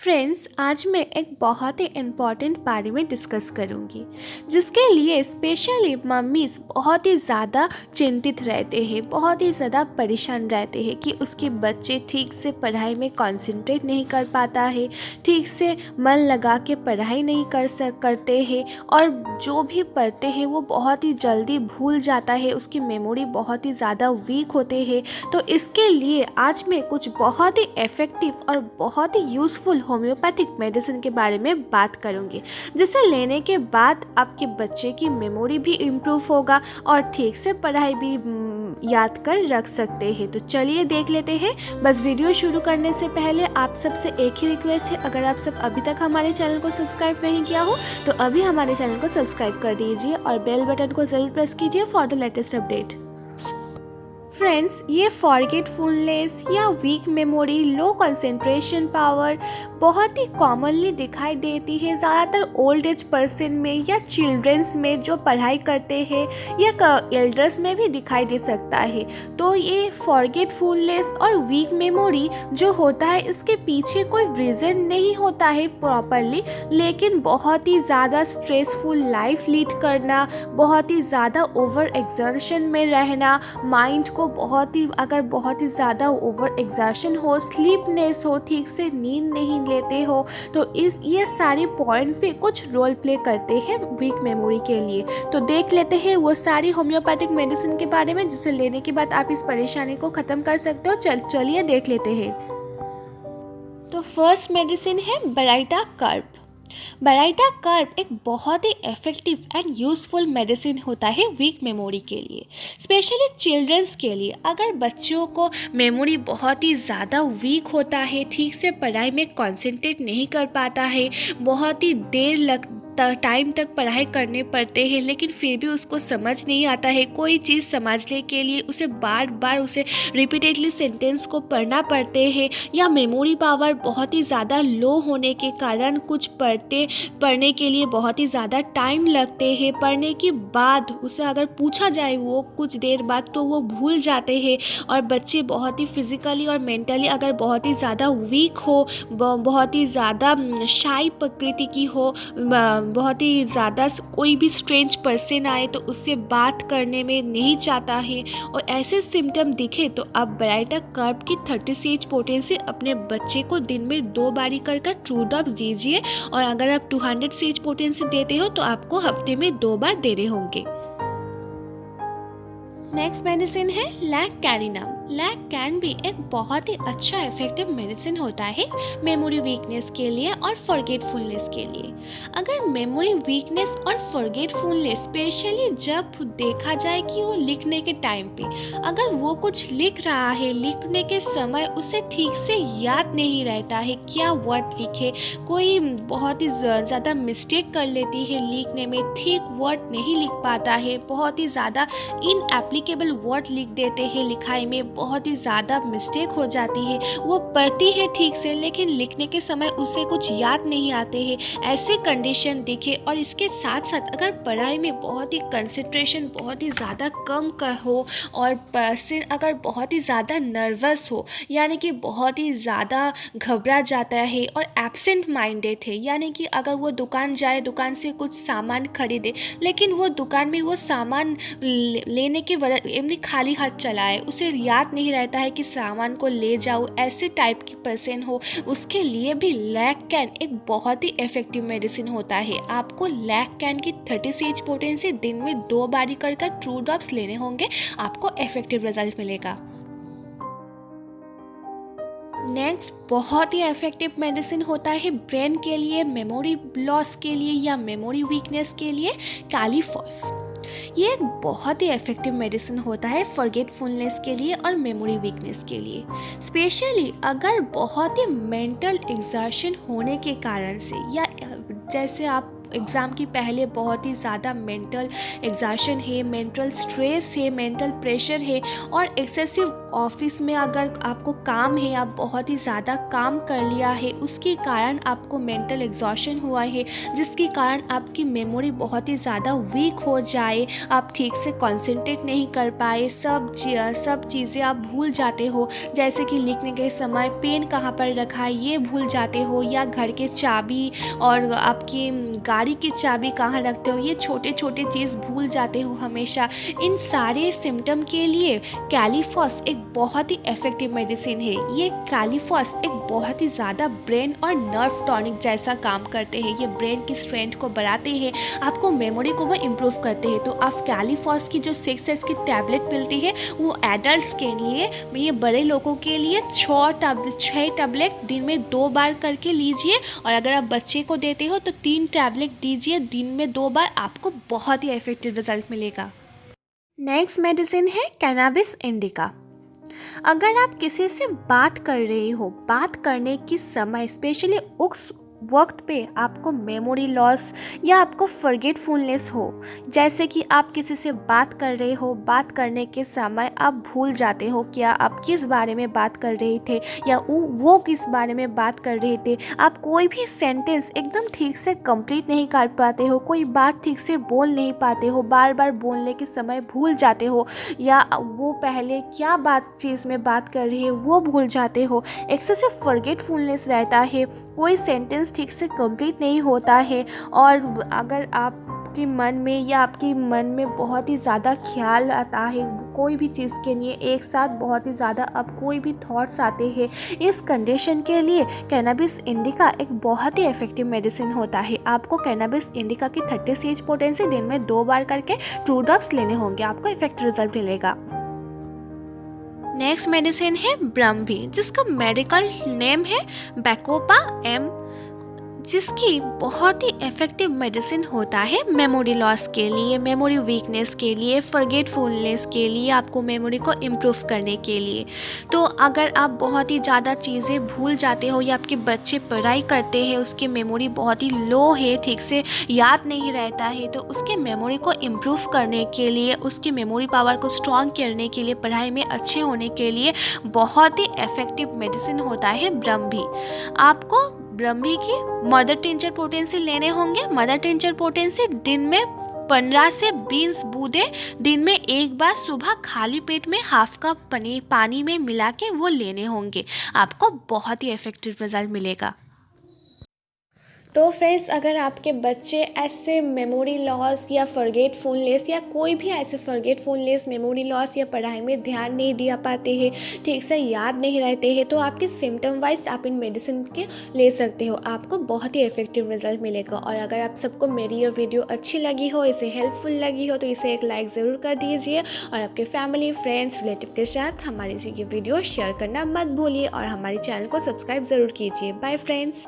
Friends, आज मैं एक बहुत ही इम्पॉर्टेंट बारे में डिस्कस करूँगी, जिसके लिए स्पेशली मम्मीज़ बहुत ही ज़्यादा चिंतित रहते हैं, बहुत ही ज़्यादा परेशान रहते हैं कि उसके बच्चे ठीक से पढ़ाई में कंसंट्रेट नहीं कर पाता है, ठीक से मन लगा के पढ़ाई नहीं करते हैं और जो भी पढ़ते हैं वो बहुत ही जल्दी भूल जाता है, उसकी मेमोरी बहुत ही ज़्यादा वीक होते हैं। तो इसके लिए आज मैं कुछ बहुत ही इफ़ेक्टिव और बहुत ही यूज़फुल होम्योपैथिक मेडिसिन के बारे में बात करूंगी, जिसे लेने के बाद आपके बच्चे की मेमोरी भी इम्प्रूव होगा और ठीक से पढ़ाई भी याद कर रख सकते हैं। तो चलिए देख लेते हैं। बस वीडियो शुरू करने से पहले आप सबसे एक ही रिक्वेस्ट है, अगर आप सब अभी तक हमारे चैनल को सब्सक्राइब नहीं किया हो तो अभी हमारे चैनल को सब्सक्राइब कर दीजिए और बेल बटन को ज़रूर प्रेस कीजिए for the latest update. Friends, ये फॉरगेटफुलनेस या weak memory, low concentration power बहुत ही कॉमनली दिखाई देती है ज़्यादातर ओल्ड एज पर्सन में या चिल्ड्रंस में जो पढ़ाई करते हैं, या एल्डर्स में भी दिखाई दे सकता है। तो ये फॉरगेटफुलनेस और वीक मेमोरी जो होता है, इसके पीछे कोई रीज़न नहीं होता है प्रॉपरली, लेकिन बहुत ही ज़्यादा स्ट्रेसफुल लाइफ लीड करना, बहुत ही ज़्यादा ओवर एक्सर्शन में रहना, माइंड को बहुत ही ज़्यादा ओवर एग्जर्शन हो, स्लीपनेस हो, ठीक से नींद नहीं लेते हो, तो ये सारे पॉइंट्स भी कुछ रोल प्ले करते हैं वीक मेमोरी के लिए। तो देख लेते हैं वो सारी होम्योपैथिक मेडिसिन के बारे में, जिसे लेने के बाद आप इस परेशानी को ख़त्म कर सकते हो। चलिए देख लेते हैं। तो फर्स्ट मेडिसिन है बराइटा कर्ब। बराइटा कर्ब एक बहुत ही इफ़ेक्टिव एंड यूज़फुल मेडिसिन होता है वीक मेमोरी के लिए, स्पेशली चिल्ड्रंस के लिए। अगर बच्चों को मेमोरी बहुत ही ज़्यादा वीक होता है, ठीक से पढ़ाई में कंसंट्रेट नहीं कर पाता है, बहुत ही टाइम तक पढ़ाई करने पड़ते हैं, लेकिन फिर भी उसको समझ नहीं आता है, कोई चीज़ समझने के लिए उसे बार बार उसे रिपीटेडली सेंटेंस को पढ़ना पड़ते हैं, या मेमोरी पावर बहुत ही ज़्यादा लो होने के कारण कुछ पढ़ने के लिए बहुत ही ज़्यादा टाइम लगते हैं, पढ़ने के बाद उसे अगर पूछा जाए वो कुछ देर बाद तो वो भूल जाते हैं। और बच्चे बहुत ही फिज़िकली और मेंटली अगर बहुत ही ज़्यादा वीक हो, बहुत ही ज़्यादा शाई प्रकृति की हो, बहुत ही ज़्यादा कोई भी स्ट्रेंज पर्सन आए तो उससे बात करने में नहीं चाहता है, और ऐसे सिम्टम दिखे तो आप बराइटा कर्ब की 30 CH पोटेंसी अपने बच्चे को दिन में 2 बारी कर 2 ड्रॉप्स दीजिए, और अगर आप 200 CH पोटेंसी देते हो तो आपको हफ्ते में 2 बार देने होंगे। नेक्स्ट मेडिसिन है लैक्टैनिनम। लैक्टैन भी एक बहुत ही अच्छा इफेक्टिव मेडिसिन होता है मेमोरी वीकनेस के लिए और फॉरगेटफुलनेस के लिए। अगर मेमोरी वीकनेस और फॉरगेटफुलनेस स्पेशली जब देखा जाए कि वो लिखने के टाइम पे अगर वो कुछ लिख रहा है, लिखने के समय उसे ठीक से याद नहीं रहता है क्या वर्ड लिखे, कोई बहुत ही ज़्यादा मिस्टेक कर लेती है लिखने में, ठीक वर्ड नहीं लिख पाता है, बहुत ही ज़्यादा इनएप्लीकेबल वर्ड लिख देते हैं, लिखाई में बहुत ही ज़्यादा मिस्टेक हो जाती है, वो पढ़ती है ठीक से लेकिन लिखने के समय उसे कुछ याद नहीं आते हैं, ऐसे कंडीशन दिखे। और इसके साथ साथ अगर पढ़ाई में बहुत ही कंसंट्रेशन बहुत ही ज़्यादा कम हो, और पर्सन अगर बहुत ही ज़्यादा नर्वस हो, यानी कि बहुत ही ज़्यादा घबरा जाता है और एब्सेंट माइंडेड है, यानी कि अगर वो दुकान जाए, दुकान से कुछ सामान खरीदे, लेकिन वो दुकान में वो सामान लेने के वजह खाली हाथ चला है, उसे याद नहीं रहता है कि सामान को ले जाऊँ, ऐसे टाइप की पर्सन हो, उसके लिए भी लैक्टैन एक बहुत ही इफेक्टिव मेडिसिन होता है। आपको लैक्टैन की 30 CH पोटेंसी दिन में 2 बारी कर 2 ड्रॉप्स लेने होंगे, आपको इफेक्टिव रिजल्ट मिलेगा। नेक्स्ट बहुत ही इफेक्टिव मेडिसिन होता है ब्रेन के लिए, मेमोरी लॉस के लिए या मेमोरी वीकनेस के लिए, कैलीफॉस। ये एक बहुत ही इफेक्टिव मेडिसिन होता है फॉरगेटफुलनेस के लिए और मेमोरी वीकनेस के लिए, स्पेशली अगर बहुत ही मेंटल एग्जर्शन होने के कारण से, या जैसे आप एग्ज़ाम की पहले बहुत ही ज़्यादा मेंटल एग्जॉशन है, मेंटल स्ट्रेस है, मेंटल प्रेशर है, और एक्सेसिव ऑफिस में अगर आपको काम है, आप बहुत ही ज़्यादा काम कर लिया है, उसके कारण आपको मेंटल एग्जॉशन हुआ है, जिसके कारण आपकी मेमोरी बहुत ही ज़्यादा वीक हो जाए, आप ठीक से कंसंट्रेट नहीं कर पाए, सब चीज़ें आप भूल जाते हो, जैसे कि लिखने के समय पेन कहाँ पर रखा है ये भूल जाते हो, या घर के चाबी और आपकी गाड़ी की चाबी कहाँ रखते हो, ये छोटे छोटे चीज़ भूल जाते हो हमेशा। इन सारे सिम्टम के लिए कैलीफॉस एक बहुत ही इफ़ेक्टिव मेडिसिन है। ये कैलीफॉस एक बहुत ही ज़्यादा ब्रेन और नर्व टॉनिक जैसा काम करते हैं। ये ब्रेन की स्ट्रेंथ को बढ़ाते हैं, आपको मेमोरी को भी इम्प्रूव करते हैं। तो आप कैलीफॉस की जो 6 की टैबलेट मिलती है वो एडल्ट्स के लिए, ये बड़े लोगों के लिए 6 टैबलेट दिन में 2 बार करके लीजिए, और अगर आप बच्चे को देते हो तो 3 टैबलेट दीजिए दिन में 2 बार, आपको बहुत ही इफेक्टिव रिजल्ट मिलेगा। नेक्स्ट मेडिसिन है कैनाबिस इंडिका। अगर आप किसी से बात कर रहे हो, बात करने के समय स्पेशली उस वक्त पे आपको मेमोरी लॉस या आपको फॉरगेटफुलनेस हो, जैसे कि आप किसी से बात कर रहे हो, बात करने के समय आप भूल जाते हो क्या आप किस बारे में बात कर रहे थे, या वो किस बारे में बात कर रहे थे, आप कोई भी सेंटेंस एकदम ठीक से कंप्लीट नहीं कर पाते हो, कोई बात ठीक से बोल नहीं पाते हो, बार बार बोलने के समय भूल जाते हो, या वो पहले क्या चीज़ में बात कर रही है वो भूल जाते हो, एक्सेसिव फॉरगेटफुलनेस रहता है, कोई सेंटेंस ठीक से कंप्लीट नहीं होता है, और अगर आपके मन में या आपके मन में बहुत ही ज़्यादा ख्याल आता है कोई भी चीज़ के लिए, एक साथ बहुत ही ज़्यादा अब कोई भी थॉट्स आते हैं, इस कंडीशन के लिए कैनाबिस इंडिका एक बहुत ही इफेक्टिव मेडिसिन होता है। आपको कैनाबिस इंडिका की 30 CH पोटेंसी दिन में 2 बार करके 2 ड्रॉप्स लेने होंगे, आपको इफेक्टिव रिजल्ट मिलेगा। नेक्स्ट मेडिसिन है ब्रम्भी, जिसका मेडिकल नेम है बैकोपा एम, जिसकी बहुत ही इफ़ेक्टिव मेडिसिन होता है मेमोरी लॉस के लिए, मेमोरी वीकनेस के लिए, फॉरगेटफुलनेस के लिए, आपको मेमोरी को इम्प्रूव करने के लिए। तो अगर आप बहुत ही ज़्यादा चीज़ें भूल जाते हो, या आपके बच्चे पढ़ाई करते हैं उसकी मेमोरी बहुत ही लो है, ठीक से याद नहीं रहता है, तो उसके मेमोरी को इम्प्रूव करने के लिए, उसकी मेमोरी पावर को स्ट्रॉन्ग करने के लिए, पढ़ाई में अच्छे होने के लिए बहुत ही इफ़ेक्टिव मेडिसिन होता है ब्रम्भी। आपको ब्रह्मी की मदर टिंचर पोटेंसी लेने होंगे। मदर टिंचर पोटेंसी दिन में 15 से 20 बूंदे दिन में एक बार सुबह खाली पेट में हाफ कप पानी में मिला के वो लेने होंगे, आपको बहुत ही इफेक्टिव रिजल्ट मिलेगा। तो फ्रेंड्स, अगर आपके बच्चे ऐसे मेमोरी लॉस या फॉरगेटफुलनेस या कोई भी ऐसे फॉरगेटफुलनेस, मेमोरी लॉस या पढ़ाई में ध्यान नहीं दिया पाते हैं, ठीक से याद नहीं रहते हैं, तो आपके सिम्टम वाइज आप इन मेडिसिन के ले सकते हो, आपको बहुत ही इफेक्टिव रिजल्ट मिलेगा। और अगर आप सबको मेरी ये वीडियो अच्छी लगी हो, इसे हेल्पफुल लगी हो, तो इसे एक लाइक ज़रूर कर दीजिए, और आपके फैमिली, फ्रेंड्स, रिलेटिव के साथ हमारी ये वीडियो शेयर करना मत भूलिए, और हमारे चैनल को सब्सक्राइब ज़रूर कीजिए। Bye friends.